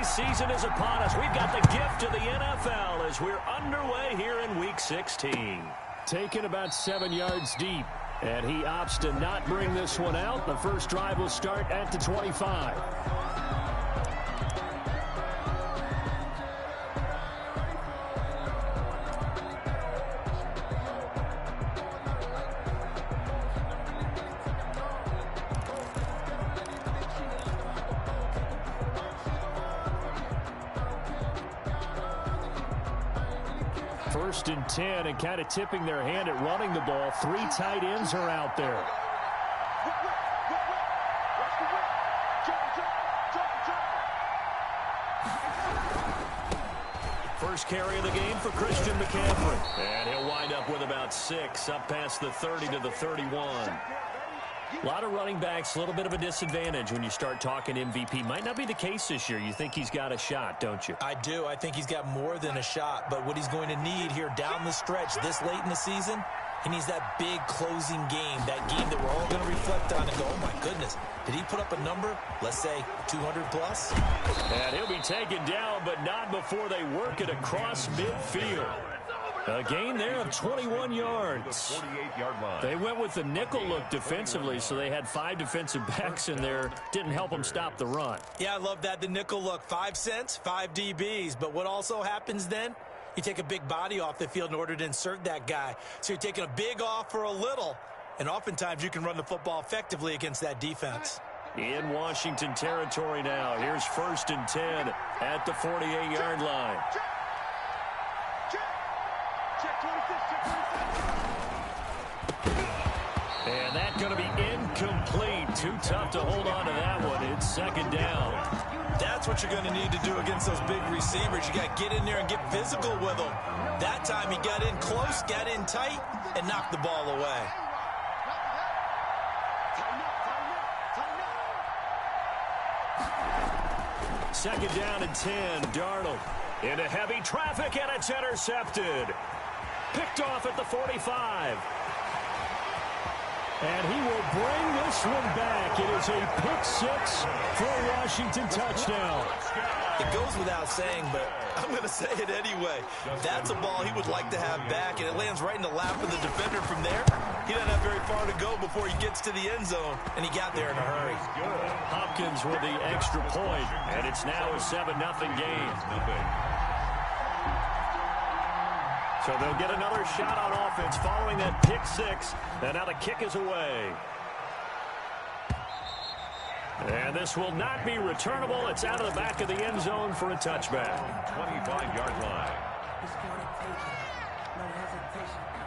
season is upon us. We've got the gift of the NFL as we're underway here in Week 16. Taken about 7 yards deep, and he opts to not bring this one out. The first drive will start at the 25. First and 10, and kind of tipping their hand at running the ball. 3 tight ends are out there. First carry of the game for Christian McCaffrey. And he'll wind up with about 6, up past the 30 to the 31. A lot of running backs, a little bit of a disadvantage when you start talking MVP. Might not be the case this year. You think he's got a shot, don't you? I do. I think he's got more than a shot. But what he's going to need here down the stretch this late in the season, he needs that big closing game, that game that we're all going to reflect on and go, oh, my goodness, did he put up a number, let's say 200 plus? And he'll be taken down, but not before they work it across midfield. A gain there of 21 yards. They went with the nickel look defensively, so they had 5 defensive backs in there. Didn't help them stop the run. Yeah, I love that, the nickel look. 5 cents, 5 DBs. But what also happens then? You take a big body off the field in order to insert that guy. So you're taking a big off for a little. And oftentimes you can run the football effectively against that defense. In Washington territory now. Here's first and 10 at the 48-yard line. And that's going to be incomplete. Too tough to hold on to that one. It's second down. That's what you're going to need to do against those big receivers. You got to get in there and get physical with them. That time he got in close, got in tight, and knocked the ball away. Second down and 10. Darnold into heavy traffic, and it's intercepted. Picked off at the 45. And he will bring this one back. It is a pick 6 for a Washington touchdown. It goes without saying, but I'm going to say it anyway. That's a ball he would like to have back, and it lands right in the lap of the defender from there. He doesn't have very far to go before he gets to the end zone, and he got there in a hurry. Hopkins with the extra point, and it's now a 7-0 game. So they'll get another shot on offense following that pick 6, and now the kick is away. And this will not be returnable. It's out of the back of the end zone for a touchback. 25-yard line.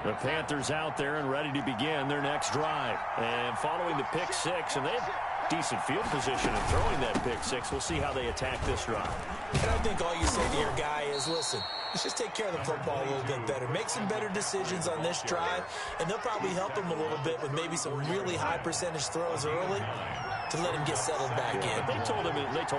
The Panthers out there and ready to begin their next drive. And following the pick 6, and they have decent field position in throwing that pick 6. We'll see how they attack this drive. And I think all you say to your guy is, listen, let's just take care of the football a little bit better. Make some better decisions on this drive, and they'll probably help him a little bit with maybe some really high percentage throws early to let him get settled back in. They told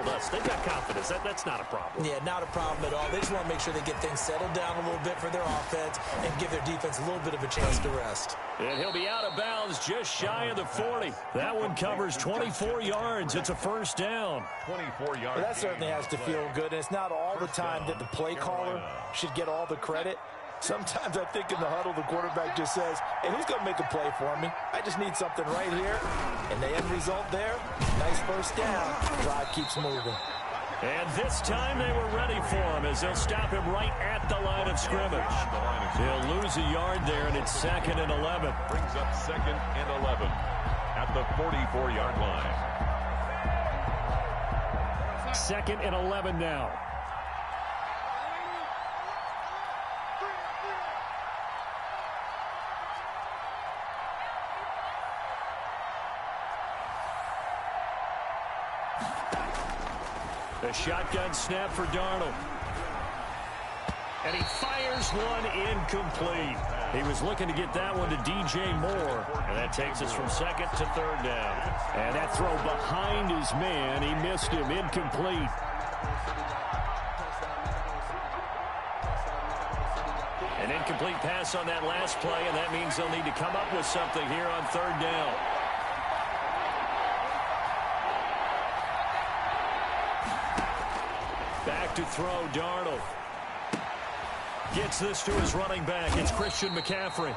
us they've got confidence. That's not a problem. Yeah, not a problem at all. They just want to make sure they get things settled down a little bit for their offense and give their defense a little bit of a chance to rest. And he'll be out of bounds just shy of the 40. That one covers 24 yards. It's a first down. 24 yards. Well, that certainly has to feel good. And it's not all the time that the play caller should get all the credit. Sometimes I think in the huddle, the quarterback just says, hey, who's going to make a play for me? I just need something right here. And the end result there, nice first down. Drive keeps moving. And this time they were ready for him as they'll stop him right at the line of scrimmage. He'll lose a yard there, and it's 2nd and 11. Brings up 2nd and 11 at the 44-yard line. 2nd and 11 now. The shotgun snap for Darnold. And he fires one incomplete. He was looking to get that one to DJ Moore. And that takes us from 2nd to 3rd down. And that throw behind his man. He missed him. Incomplete. An incomplete pass on that last play, and that means they'll need to come up with something here on 3rd down. back to throw. Darnold gets this to his running back. It's Christian McCaffrey.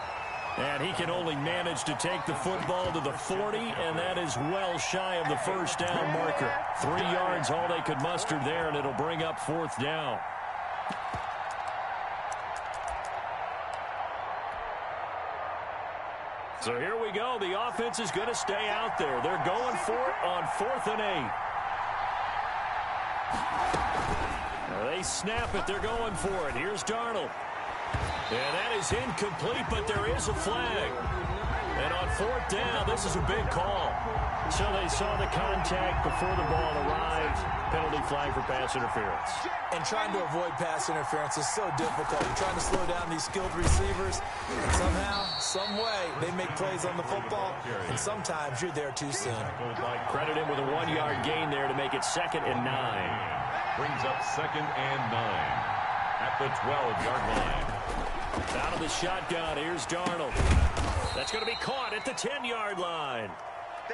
And he can only manage to take the football to the 40, and that is well shy of the first down marker. 3 yards, all they could muster there, and it'll bring up 4th down. So here we go. The offense is going to stay out there. They're going for it on 4th and 8. They snap it. They're going for it. Here's Darnold. And that is incomplete, but there is a flag. And on 4th down, this is a big call. So they saw the contact before the ball arrived. Penalty flag for pass interference. And trying to avoid pass interference is so difficult. You're trying to slow down these skilled receivers, and somehow, some way, they make plays on the football, and sometimes you're there too soon. Credit him with a 1-yard gain there to make it 2nd and 9. Brings up 2nd and 9 at the 12-yard line. Out of the shotgun, here's Darnold. That's going to be caught at the 10-yard line.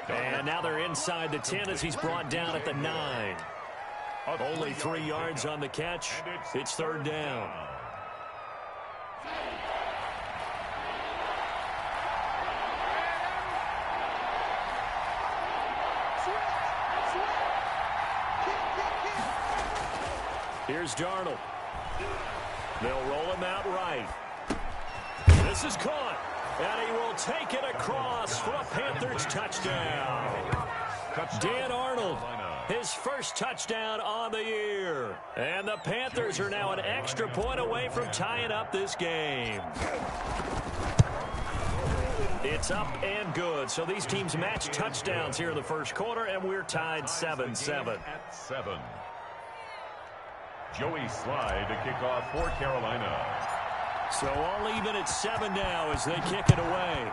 And now they're inside the 10 as he's brought down at the 9. Only 3 yards on the catch. It's 3rd down. Here's Darnold. They'll roll him out right. This is caught. And he will take it across for a Panthers touchdown. Dan Arnold, his first touchdown on the year. And the Panthers are now an extra point away from tying up this game. It's up and good. So these teams match touchdowns here in the first quarter, and we're tied 7-7. At 7. Joey Slye to kick off for Carolina. So all even at 7 now as they kick it away.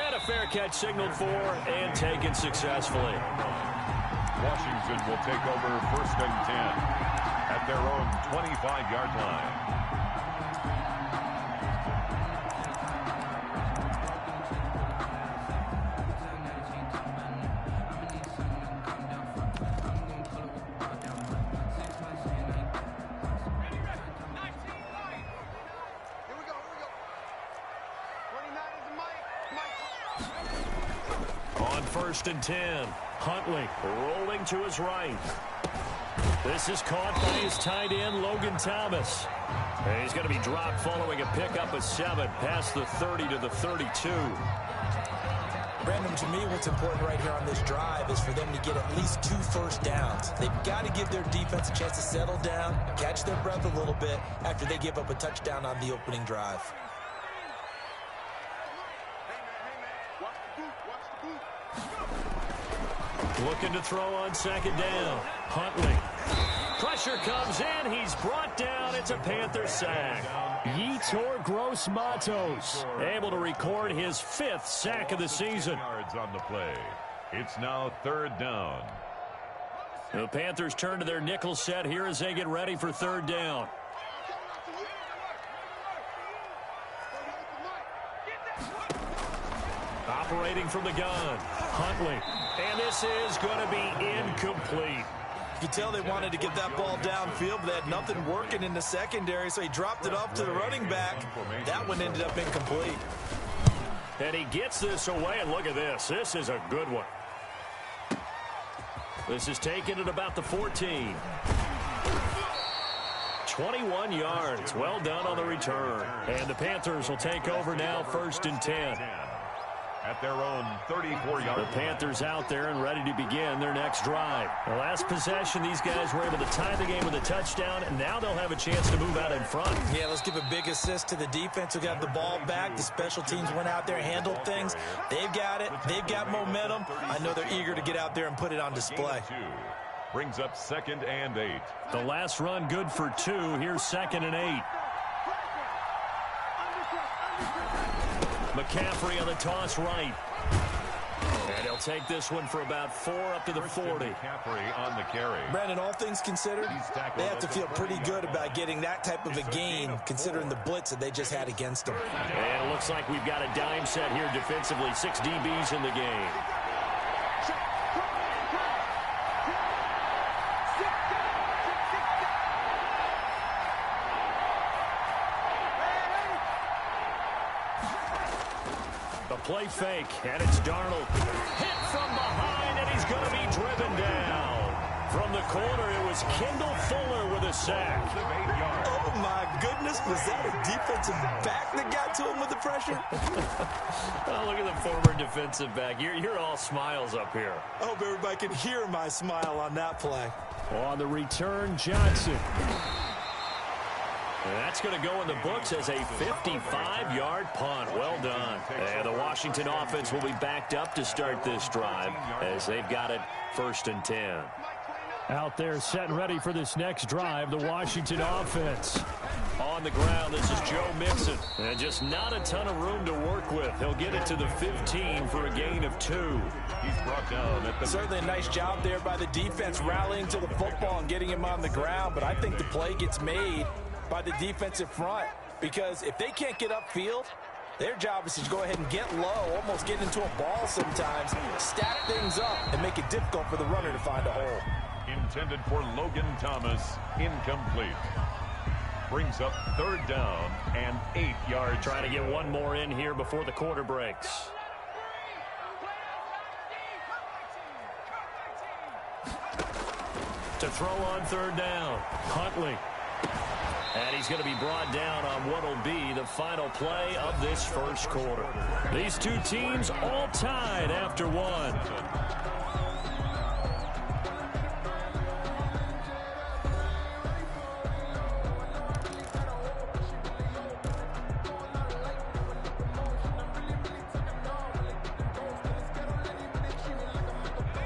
And a fair catch signaled for and taken successfully. Washington will take over 1st and 10 at their own 25-yard line. On 1st and 10, Huntley rolling to his right. This is caught by his tight end, Logan Thomas. And he's going to be dropped following a pickup of 7 past the 30 to the 32. Brandon, to me, what's important right here on this drive is for them to get at least 2 first downs. They've got to give their defense a chance to settle down, catch their breath a little bit after they give up a touchdown on the opening drive. Looking to throw on 2nd down. Huntley. Pressure comes in. He's brought down. It's a Panther sack. Yetur Gross-Matos able to record his 5th sack of the season. Yards on the play. It's now 3rd down. The Panthers turn to their nickel set here as they get ready for 3rd down. Operating from the gun. Huntley. And this is going to be incomplete. You can tell they wanted to get that ball downfield, but they had nothing working in the secondary, so he dropped it off to the running back. That one ended up incomplete. And he gets this away, and look at this. This is a good one. This is taken at about the 14. 21 yards. Well done on the return. And the Panthers will take over now, 1st and 10. At their own 34-yard The Panthers out there and ready to begin their next drive. The last possession, these guys were able to tie the game with a touchdown, and now they'll have a chance to move out in front. Yeah, let's give a big assist to the defense who got the ball back. The special teams went out there, handled things. They've got it. They've got momentum. I know they're eager to get out there and put it on display. Brings up 2nd and 8. The last run good for 2. Here's 2nd and 8. McCaffrey on the toss right. And he'll take this one for about 4 up to the 40. McCaffrey on the carry. Brandon, all things considered, they have to feel pretty good about getting that type of a gain considering the blitz that they just had against them. And it looks like we've got a dime set here defensively. 6 DBs in the game. play fake, and it's Darnold. Hit from behind, and he's going to be driven down. From the corner, it was Kendall Fuller with a sack. Oh, my goodness. Was that a defensive back that got to him with the pressure? Oh, look at the former defensive back. You're all smiles up here. I hope everybody can hear my smile on that play. On the return, Johnson. And that's going to go in the books as a 55-yard punt. Well done. And the Washington offense will be backed up to start this drive as they've got it 1st and 10. Out there set and ready for this next drive, the Washington offense. On the ground, this is Joe Mixon. And just not a ton of room to work with. He'll get it to the 15 for a gain of 2. He's brought down at the... Certainly a nice job there by the defense rallying to the football and getting him on the ground. But I think the play gets made by the defensive front, because if they can't get upfield, their job is to go ahead and get low, almost get into a ball sometimes, stack things up, and make it difficult for the runner to find a hole. Intended for Logan Thomas, incomplete. Brings up 3rd down and 8 yards. Trying to get one more in here before the quarter breaks. To throw on 3rd down, Huntley. And he's going to be brought down on what will be the final play of this 1st quarter. These two teams all tied after 1.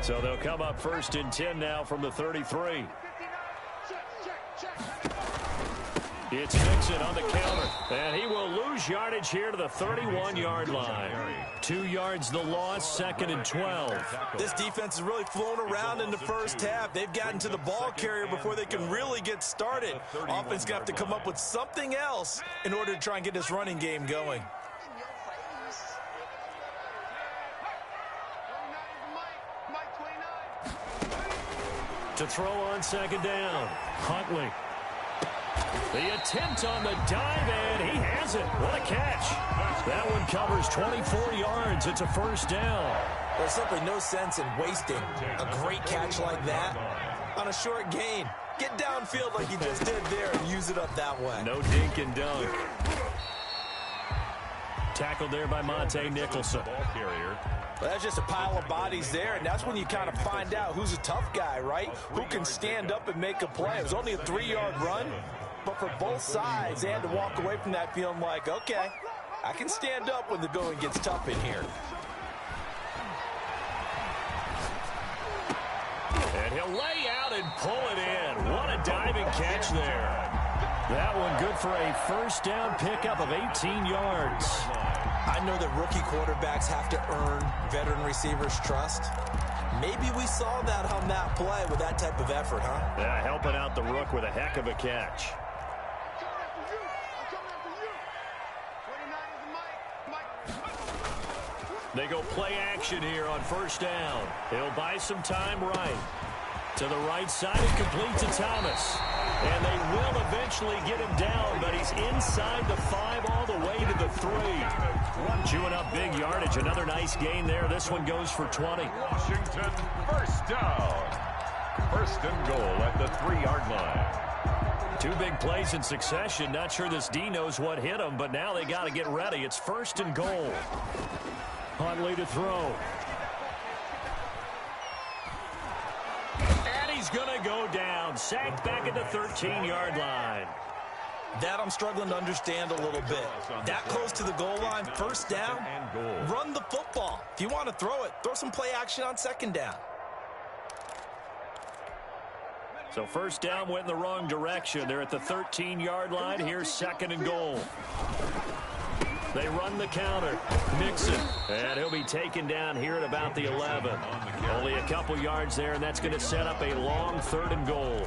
So they'll come up 1st and 10 now from the 33. It's Mixon on the counter, and he will lose yardage here to the 31-yard line. 2 yards the loss, 2nd and 12. This defense is really flown around in the first half. They've gotten to the ball carrier before they can really get started. Offense going to have to come up with something else in order to try and get this running game going. To throw on 2nd down, Huntley. The attempt on the dive, and he has it. What a catch. That one covers 24 yards. It's a 1st down. There's simply no sense in wasting a great catch like that on a short gain. Get downfield like you just did there and use it up that way. No dink and dunk. Tackled there by Monte Nicholson. Well, that's just a pile of bodies there, and that's when you kind of find out who's a tough guy, right? Who can stand up and make a play. It was only a 3-yard run, but for both sides, they had to walk away from that feeling like, okay, I can stand up when the going gets tough in here. And he'll lay out and pull it in. What a diving catch there. That one good for a 1st down pickup of 18 yards. I know that rookie quarterbacks have to earn veteran receivers' trust. Maybe we saw that on that play with that type of effort, huh? Yeah, helping out the rook with a heck of a catch. They go play action here on 1st down. He'll buy some time right. To the right side and complete to Thomas. And they will eventually get him down, but he's inside the 5 all the way to the 3. Chewing up big yardage. Another nice gain there. This one goes for 20. Washington 1st down. 1st and goal at the 3-yard line. 2 big plays in succession. Not sure this D knows what hit him, but now they got to get ready. It's 1st and goal. Huntley to throw. And he's going to go down. Sacked back at the 13-yard line. That I'm struggling to understand a little bit. That close to the goal line, 1st down, run the football. If you want to throw it, throw some play action on 2nd down. So 1st down went in the wrong direction. They're at the 13-yard line. Here's 2nd and goal. They run the counter. Mixon. And he'll be taken down here at about the 11. Only a couple yards there, and that's going to set up a long 3rd and goal.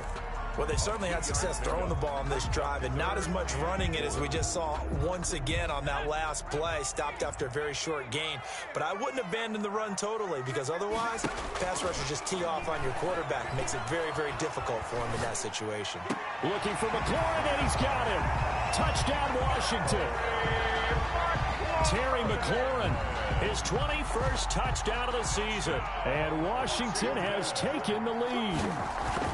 Well, they certainly had success throwing the ball on this drive, and not as much running it as we just saw once again on that last play. Stopped after a very short gain. But I wouldn't abandon the run totally, because otherwise, pass rushers just tee off on your quarterback. Makes it very, very difficult for him in that situation. Looking for McLaurin, and he's got him. Touchdown, Washington. Terry McLaurin, his 21st touchdown of the season. And Washington has taken the lead.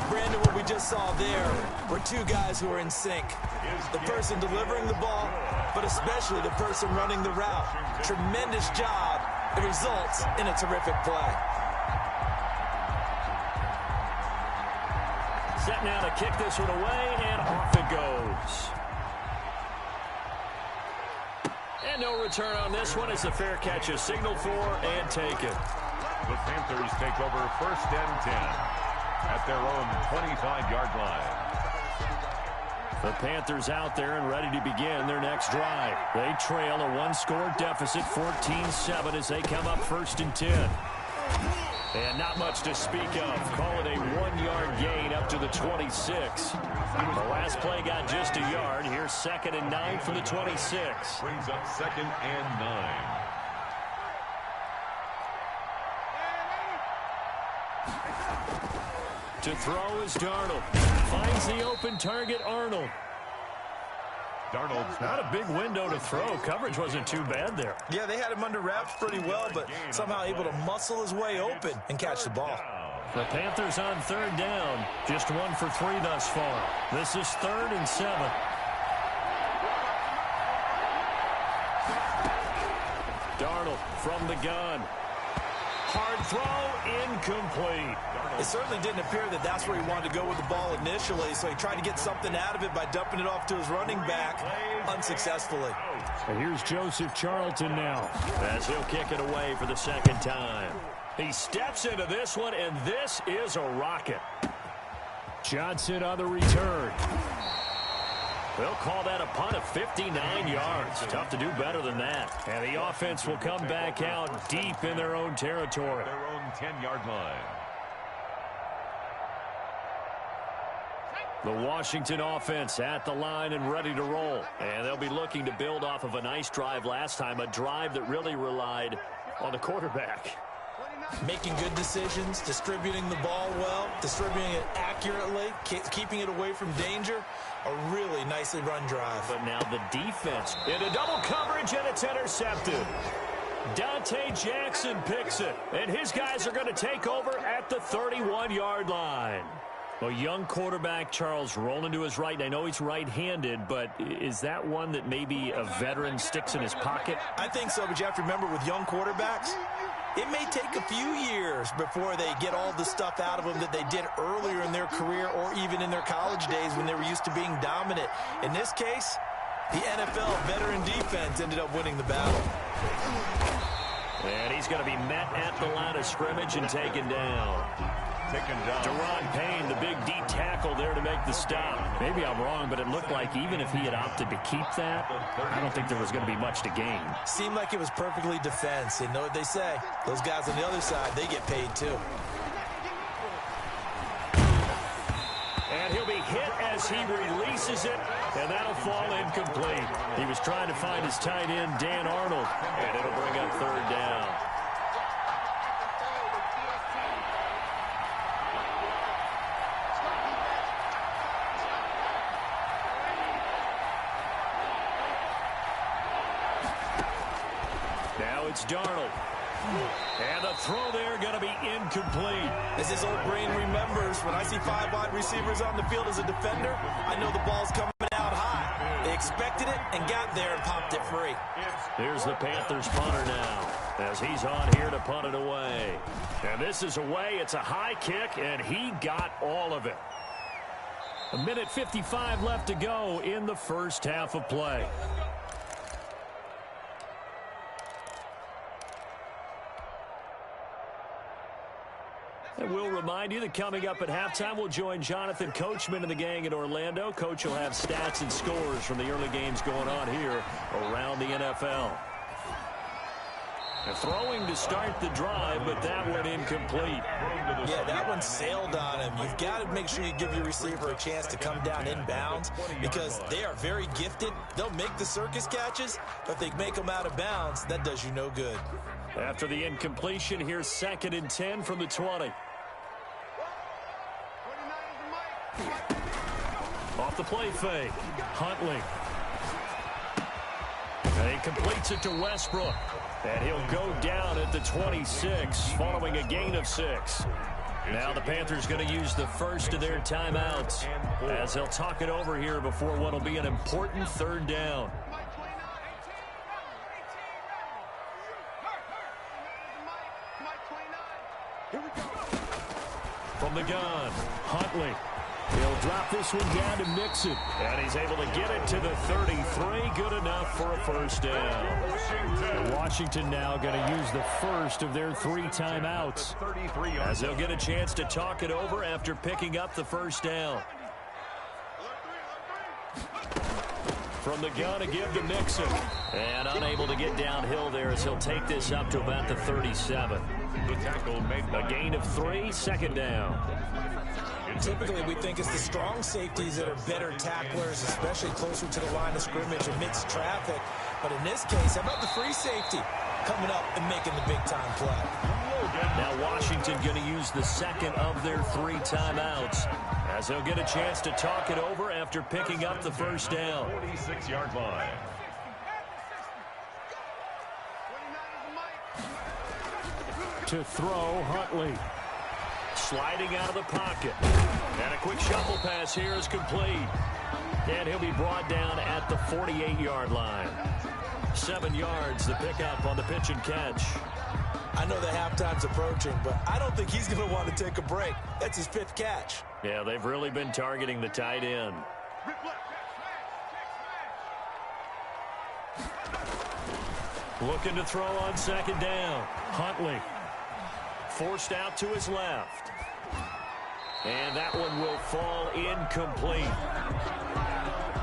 Brandon, what we just saw there were two guys who are in sync. The person delivering the ball, but especially the person running the route. Tremendous job. It results in a terrific play. Set now to kick this one away, and off it goes. And no return on this one as the fair catch is signaled for and taken. The Panthers take over 1st and 10 at their own 25-yard line. The Panthers out there and ready to begin their next drive. They trail a one-score deficit, 14-7, as they come up 1st and 10. And not much to speak of. Call it a 1-yard gain up to the 26. The last play got just a yard. Here's 2nd and 9 from the 26. Brings up 2nd and 9. To throw is Darnold. Finds the open target, Arnold. Darnold's not a big window to throw. Coverage wasn't too bad there. Yeah, they had him under wraps pretty well, but somehow able to muscle his way open and catch the ball. The Panthers on 3rd down. Just 1 for 3 thus far. This is 3rd and 7. Darnold from the gun. Hard throw, incomplete. It certainly didn't appear that that's where he wanted to go with the ball initially, so he tried to get something out of it by dumping it off to his running back unsuccessfully. And here's Joseph Charlton now as he'll kick it away for the 2nd time. He steps into this one, and this is a rocket. Johnson on the return. They'll call that a punt of 59 yards. Tough to do better than that. And the offense will come back out deep in their own territory. Their own 10-yard line. The Washington offense at the line and ready to roll. And they'll be looking to build off of a nice drive last time, a drive that really relied on the quarterback. Making good decisions, distributing the ball well, distributing it accurately, keeping it away from danger. A really nicely run drive. But now the defense into double coverage, and it's intercepted. Dante Jackson picks it, and his guys are going to take over at the 31-yard line. A young quarterback, Charles, rolling to his right. I know he's right-handed, but is that one that maybe a veteran sticks in his pocket? I think so, but you have to remember with young quarterbacks, it may take a few years before they get all the stuff out of them that they did earlier in their career or even in their college days when they were used to being dominant. In this case, the NFL veteran defense ended up winning the battle. And he's going to be met at the line of scrimmage and taken down. Deron Payne, the big D tackle there to make the stop. Maybe I'm wrong, but it looked like even if he had opted to keep that, I don't think there was going to be much to gain. Seemed like it was perfectly defense. And know what they say? Those guys on the other side, they get paid too. And he'll be hit as he releases it, and that'll fall incomplete. He was trying to find his tight end, Dan Arnold, and it'll bring up 3rd down. Now it's Darnold. And the throw there going to be incomplete. As his old brain remembers, when I see 5 wide receivers on the field as a defender, I know the ball's coming out high. They expected it and got there and popped it free. Here's the Panthers punter now as he's on here to punt it away. And this is away. It's a high kick, and he got all of it. 1:55 left to go in the first half of play. And we'll remind you that coming up at halftime, we'll join Jonathan Coachman and the gang in Orlando. Coach will have stats and scores from the early games going on here around the NFL. And throwing to start the drive, but that one incomplete. Yeah, that one sailed on him. You've got to make sure you give your receiver a chance to come down inbounds because they are very gifted. They'll make the circus catches, but if they make them out of bounds, that does you no good. After the incompletion, here's 2nd and 10 from the 20. Off the play fake. Huntley. He completes it to Westbrook. And he'll go down at the 26 following a gain of 6. Now the Panthers going to use the first of their timeouts as they'll talk it over here before what will be an important third down. From the gun, Huntley. He'll drop this one down to Mixon. And he's able to get it to the 33. Good enough for a first down. Washington now going to use the first of their 3 timeouts as they'll get a chance to talk it over after picking up the first down. From the gun to give to Mixon. And unable to get downhill there as he'll take this up to about the 37. The tackle made A gain of 3, second down. Typically, we think it's the strong safeties that are better tacklers, especially closer to the line of scrimmage amidst traffic. But in this case, how about the free safety coming up and making the big-time play? Now Washington going to use the second of their 3 timeouts as they'll get a chance to talk it over after picking up the first down. 46-yard line. To throw, Huntley. Sliding out of the pocket. And a quick shuffle pass here is complete. And he'll be brought down at the 48-yard line. 7 yards, the pickup on the pitch and catch. I know the halftime's approaching, but I don't think he's going to want to take a break. That's his 5th catch. Yeah, they've really been targeting the tight end. Looking to throw on second down. Huntley. Forced out to his left. And that one will fall incomplete.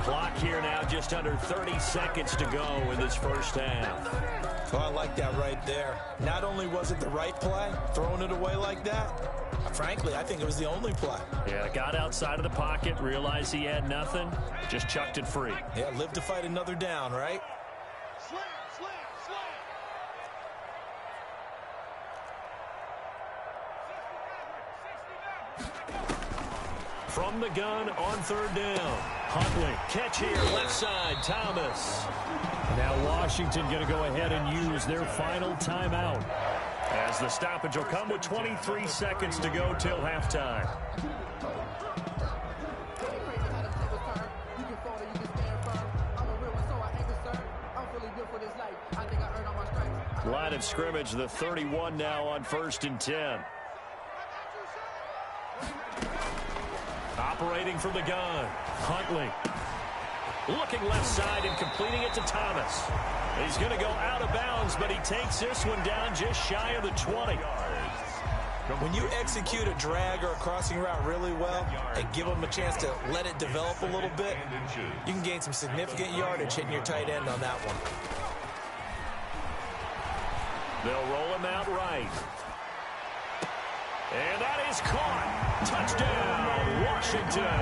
Clock here now just under 30 seconds to go in this first half. Oh, I like that right there. Not only was it the right play, throwing it away like that, frankly, I think it was the only play. Yeah, got outside of the pocket, realized he had nothing, just chucked it free. Yeah, live to fight another down, right? From the gun on third down. Huntley, catch here, left side, Thomas. Now Washington going to go ahead and use their final timeout as the stoppage will come with 23 seconds to go till halftime. Line of scrimmage, the 31 now on 1st and 10. Operating from the gun, Huntley. Looking left side and completing it to Thomas. He's going to go out of bounds, but he takes this one down just shy of the 20. When you execute a drag or a crossing route really well and give them a chance to let it develop a little bit, you can gain some significant yardage hitting your tight end on that one. They'll roll him out right. And that is caught. Touchdown, Washington.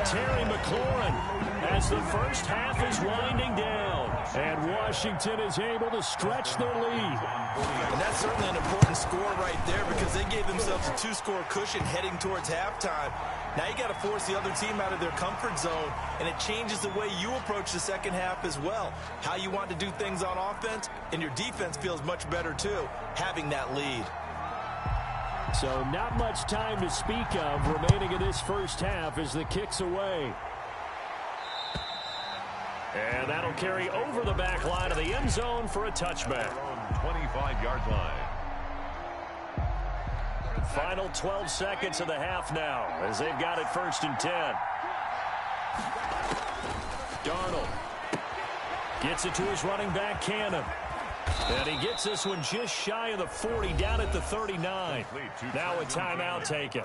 Terry McLaurin as the first half is winding down. And Washington is able to stretch their lead. And that's certainly an important score right there because they gave themselves a 2-score cushion heading towards halftime. Now you got to force the other team out of their comfort zone, and it changes the way you approach the second half as well. How you want to do things on offense, and your defense feels much better too, having that lead. So not much time to speak of remaining in this first half as the kick's away. And that'll carry over the back line of the end zone for a touchback. 25-yard line. Final 12 seconds of the half now as they've got it 1st and 10. Darnold gets it to his running back, Cannon. And he gets this one just shy of the 40, down at the 39. Now a timeout taken.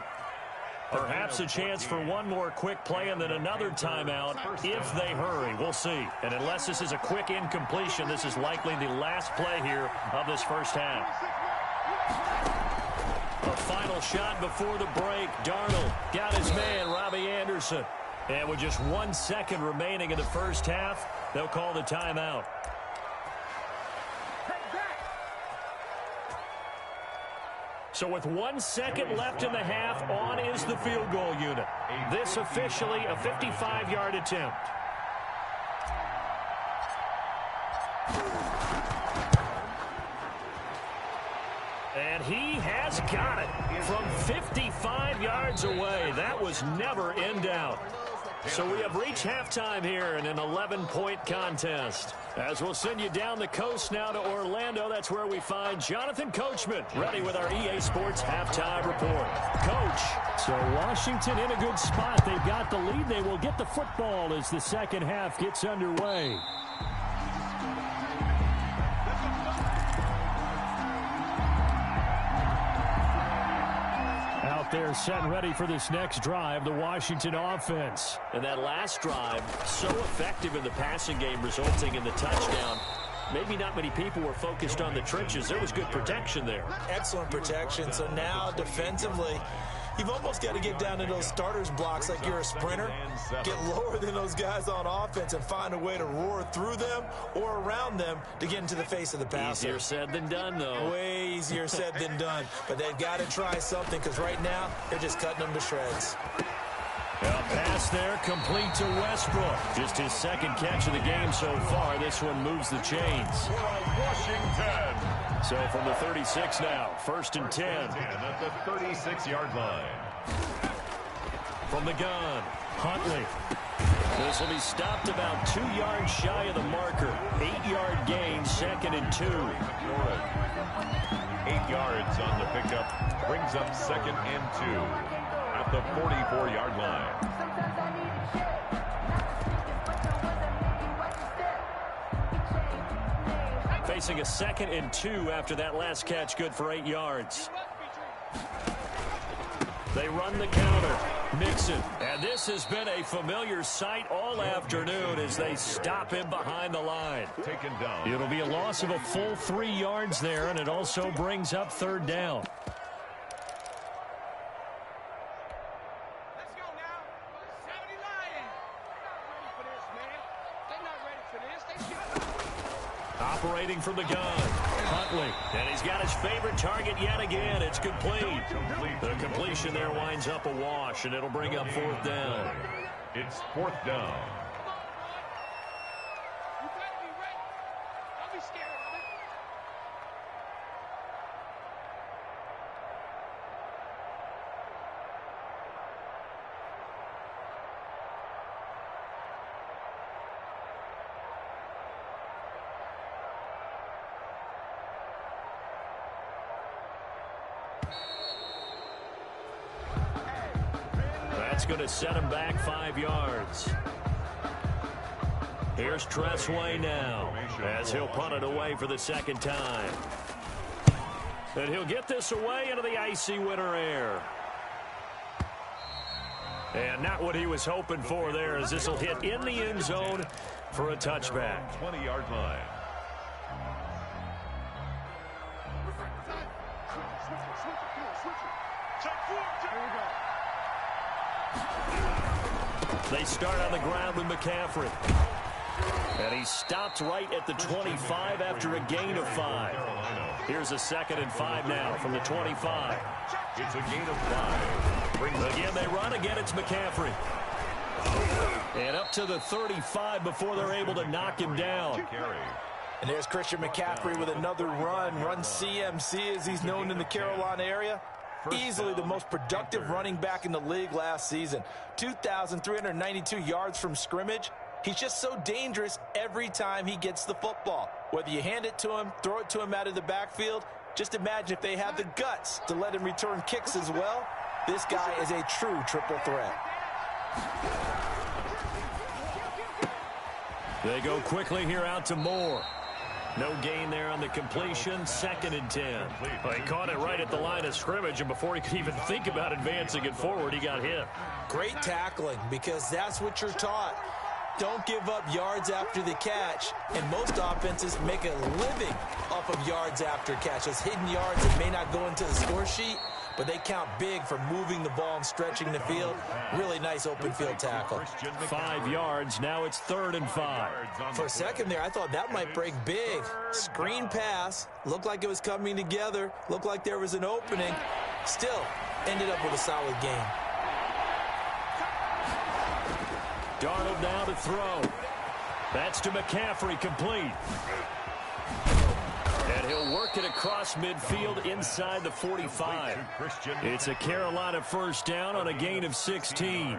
Perhaps a chance for one more quick play and then another timeout if they hurry. We'll see. And unless this is a quick incompletion, this is likely the last play here of this first half. A final shot before the break. Darnold got his man, Robbie Anderson. And with just 1 second remaining in the first half, they'll call the timeout. So with 1 second left in the half, on is the field goal unit. This officially a 55-yard attempt. And he has got it from 55 yards away. That was never in doubt. So we have reached halftime here in an 11-point contest. As we'll send you down the coast now to Orlando, that's where we find Jonathan Coachman, ready with our EA Sports halftime report. Coach. So Washington in a good spot. They've got the lead. They will get the football as the second half gets underway. They're set and ready for this next drive, the Washington offense. And that last drive, so effective in the passing game, resulting in the touchdown. Maybe not many people were focused on the trenches. There was good protection there. Excellent protection. So now defensively, you've almost got to get down to those starters blocks like you're a sprinter. Get lower than those guys on offense and find a way to roar through them or around them to get into the face of the passer. Easier said than done, though. Way easier said than done. But they've got to try something because right now they're just cutting them to shreds. A pass there, complete to Westbrook. Just his second catch of the game so far. This one moves the chains. Washington. So from the 36 now, 1st and 10. At the 36-yard line. From the gun, Huntley. This will be stopped about 2 yards shy of the marker. 8-yard gain, 2nd and 2. 8 yards on the pickup. Brings up 2nd and 2. At the 44-yard line. Facing a 2nd and 2 after that last catch, good for 8 yards. They run the counter. Mixon. And this has been a familiar sight all afternoon as they stop him behind the line. Taken down. It'll be a loss of a full 3 yards there, and it also brings up 3rd down. Operating from the gun, Huntley. And he's got his favorite target yet again. It's complete. The completion there winds up a wash, and it'll bring up 4th down. It's 4th down. That's going to set him back 5 yards. Here's Tressway now as he'll punt it away for the 2nd time. And he'll get this away into the icy winter air. And not what he was hoping for there, as this will hit in the end zone for a touchback. 20-yard line. They start on the ground with McCaffrey. And he stopped right at the 25 after a gain of 5. Here's a 2nd and 5 now from the 25. It's a gain of 5. Again, they run. Again, it's McCaffrey. And up to the 35 before they're able to knock him down. And there's Christian McCaffrey with another run CMC as he's known in the Carolina area. Easily the most productive running back in the league last season. 2,392 yards from scrimmage. He's just so dangerous every time he gets the football. Whether you hand it to him, throw it to him out of the backfield, just imagine if they have the guts to let him return kicks as well. This guy is a true triple threat. They go quickly here out to Moore. No gain there on the completion, 2nd and 10. Well, he caught it right at the line of scrimmage, and before he could even think about advancing it forward, he got hit. Great tackling, because that's what you're taught. Don't give up yards after the catch, and most offenses make a living off of yards after catch. Those hidden yards that may not go into the score sheet, but they count big for moving the ball and stretching the field. Really nice open field tackle. 5 yards, now it's 3rd and 5. For a second there, I thought that might break big. Screen pass, looked like it was coming together, looked like there was an opening. Still, ended up with a solid game. Darnold now to throw. That's to McCaffrey, complete. And he'll work it across midfield inside the 45. It's a Carolina first down on a gain of 16.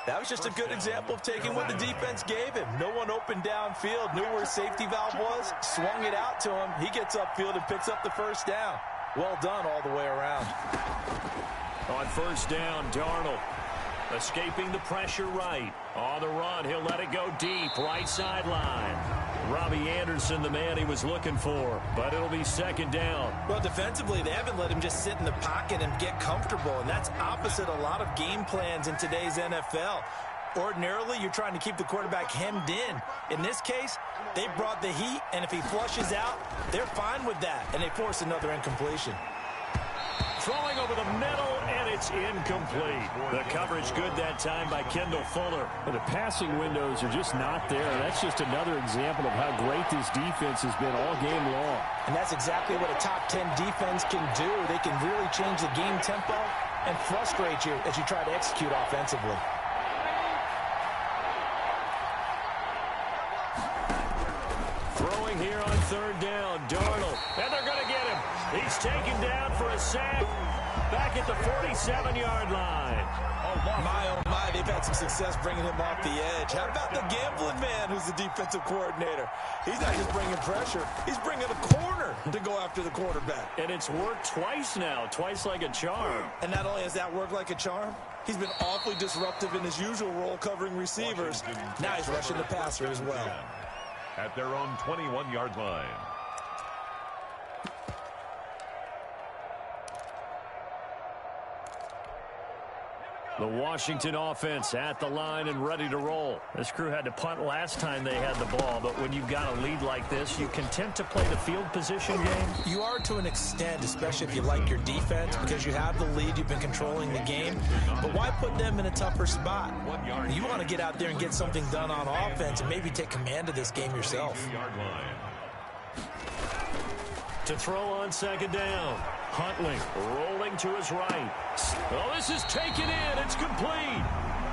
That was just a good example of taking what the defense gave him. No one open downfield, knew where his safety valve was, swung it out to him. He gets upfield and picks up the first down. Well done all the way around. On first down, Darnold escaping the pressure right. On the run, he'll let it go deep, right sideline. Robbie Anderson, the man he was looking for, but it'll be second down. Well, defensively, they haven't let him just sit in the pocket and get comfortable, and that's opposite a lot of game plans in today's NFL. Ordinarily, you're trying to keep the quarterback hemmed in. In this case, they brought the heat, and if he flushes out, they're fine with that, and they force another incompletion. Throwing over the middle, and it's incomplete. The coverage good that time by Kendall Fuller. But the passing windows are just not there. That's just another example of how great this defense has been all game long. And that's exactly what a top 10 defense can do. They can really change the game tempo and frustrate you as you try to execute offensively. Throwing here on third down, Darnold. And they're going to get him. He's taken down for a sack back at the 47-yard line. Oh, my, they've had some success bringing him off the edge. How about the gambling man who's the defensive coordinator? He's not just bringing pressure. He's bringing a corner to go after the quarterback. And it's worked twice now, twice like a charm. And not only has that worked like a charm, he's been awfully disruptive in his usual role covering receivers. Now he's rushing the passer as well. At their own 21-yard line. The Washington offense at the line and ready to roll. This crew had to punt last time they had the ball, but when you've got a lead like this, you content to play the field position game? You are to an extent, especially if you like your defense, because you have the lead, you've been controlling the game. But why put them in a tougher spot? You want to get out there and get something done on offense and maybe take command of this game yourself. To throw on second down. Huntley rolling to his right. Oh, this is taken in. It's complete.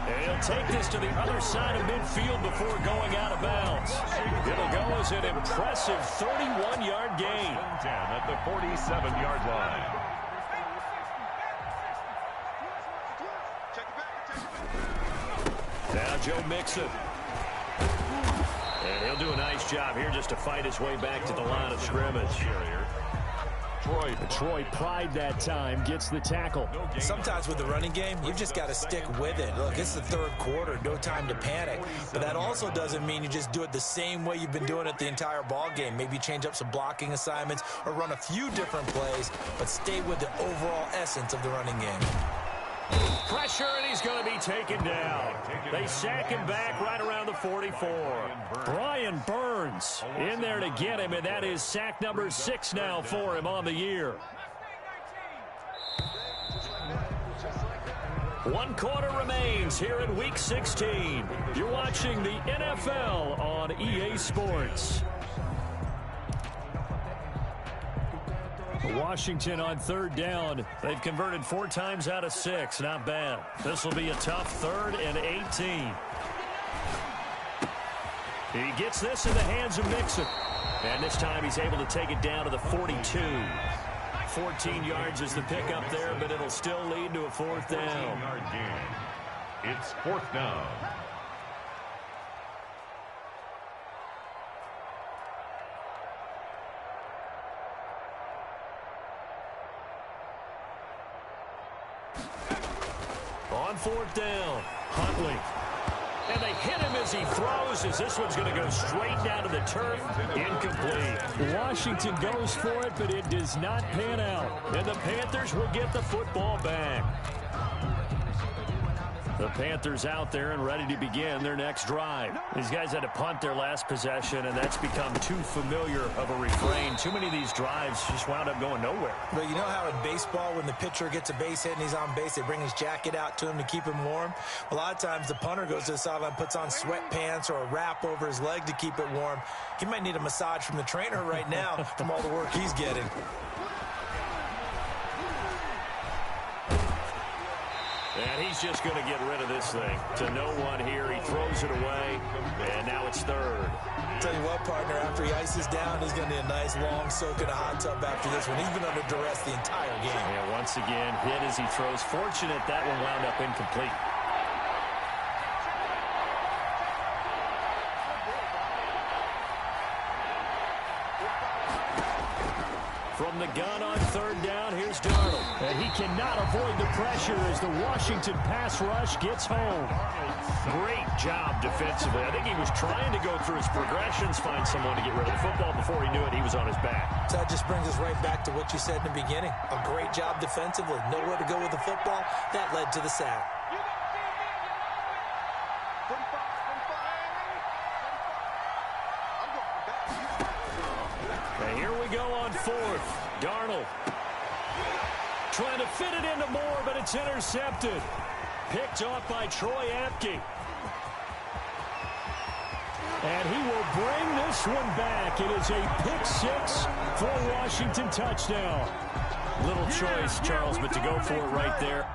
And he'll take this to the other side of midfield before going out of bounds. It'll go as an impressive 31-yard gain. 10 at the 47-yard line. Now Joe Mixon. And he'll do a nice job here just to fight his way back to the line of scrimmage. Troy Pride that time gets the tackle. Sometimes with the running game, you've just got to stick with it. Look, it's the third quarter, no time to panic. But that also doesn't mean you just do it the same way you've been doing it the entire ball game. Maybe change up some blocking assignments or run a few different plays, but stay with the overall essence of the running game. Pressure, and he's going to be taken down. They sack him back right around the 44. Brian Burns in there to get him, and that is sack number 6 now for him on the year. 1 quarter remains here in Week 16. You're watching the NFL on EA Sports. Washington on third down. They've converted 4 times out of 6. Not bad. This will be a tough 3rd and 18. He gets this in the hands of Mixon. And this time he's able to take it down to the 42. 14 yards is the pickup there, but it'll still lead to a 4th down. It's 4th down. On 4th down, Huntley. And they hit him as he throws, as this one's going to go straight down to the turf. Incomplete. Washington goes for it, but it does not pan out. And the Panthers will get the football back. The Panthers out there and ready to begin their next drive. These guys had to punt their last possession, and that's become too familiar of a refrain. Too many of these drives just wound up going nowhere. But you know how in baseball, when the pitcher gets a base hit and he's on base, they bring his jacket out to him to keep him warm? A lot of times the punter goes to the sideline, puts on sweatpants or a wrap over his leg to keep it warm. He might need a massage from the trainer right now from all the work he's getting. And he he's just going to get rid of this thing. To no one here. He throws it away, and now it's third. Tell you what, partner, after he ices down, he's going to need a nice long soak in a hot tub after this one. He's been under duress the entire game. Yeah, once again, hit as he throws. Fortunate that one wound up incomplete. From the gun on third down, here's Darnold. And he cannot avoid the pressure as the Washington pass rush gets home. Great job defensively. I think he was trying to go through his progressions, find someone to get rid of the football. Before he knew it, he was on his back. So that just brings us right back to what you said in the beginning. A great job defensively. Nowhere to go with the football. That led to the sack. And here we go on fourth. Darnold trying to fit it into Moore, but it's intercepted. Picked off by Troy Apke. And he will bring this one back. It is a pick six for a Washington touchdown. Little choice, Charles, but to go for it right there.